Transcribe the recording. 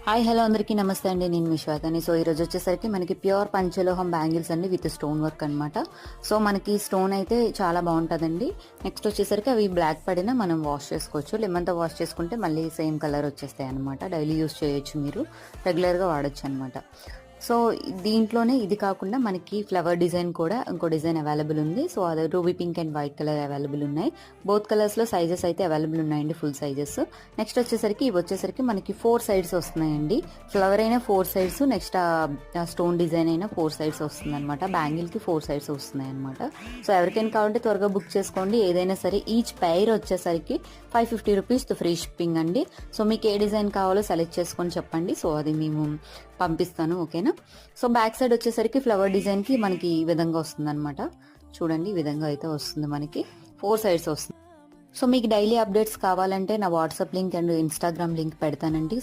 Hi hello అందరికీ నమస్తే అండి. నేను మీ శ్వేతని. సో ఈరోజు వచ్చేసరికి మనకి ప్యూర్ పంచలోహం బ్యాంగిల్స్ అండి విత్ స్టోన్ వర్క్ అనమాట. సో మనకి స్టోన్ అయితే చాలా బాగుంటుందండి. నెక్స్ట్ వచ్చేసరికి అవి బ్లాక్ పడినా మనం వాష్ చేసుకోవచ్చు. లెమన్తో వాష్ చేసుకుంటే మళ్ళీ సేమ్ కలర్ వచ్చేస్తాయి అనమాట. డైలీ యూస్ చేయొచ్చు, మీరు రెగ్యులర్గా వాడచ్చు అనమాట. సో దీంట్లోనే ఇది కాకుండా మనకి ఫ్లవర్ డిజైన్ కూడా ఇంకో డిజైన్ అవైలబుల్ ఉంది. సో అది ruby pink and white colour available ఉన్నాయి. బోత్ కలర్స్లో సైజెస్ అయితే అవైలబుల్ ఉన్నాయండి, ఫుల్ సైజెస్. నెక్స్ట్ వచ్చేసరికి ఇవి వచ్చేసరికి మనకి 4 సైడ్స్ వస్తున్నాయండి. ఫ్లవర్ అయినా 4 సైడ్స్, నెక్స్ట్ స్టోన్ డిజైన్ అయినా 4 సైడ్స్ వస్తుంది అనమాట. బ్యాంగిల్కి 4 సైడ్స్ వస్తున్నాయి అనమాట. సో ఎవరికైనా కావాలంటే త్వరగా బుక్ చేసుకోండి. ఏదైనా సరే ఈచ్ పైర్ వచ్చేసరికి 550 రూపీస్ ఫ్రీ షిప్పింగ్ అండి. సో మీకు ఏ డిజైన్ కావాలో సెలెక్ట్ చేసుకొని చెప్పండి. సో అది మేము పంపిస్తాను, ఓకేనా. సో బ్యాక్ సైడ్ వచ్చేసరికి ఫ్లవర్ డిజైన్కి మనకి ఈ విధంగా వస్తుంది అనమాట. చూడండి, ఈ విధంగా అయితే వస్తుంది, మనకి 4 సైడ్స్ వస్తుంది. సో మీకు డైలీ అప్డేట్స్ కావాలంటే నా WhatsApp link and Instagram link పెడతానండి.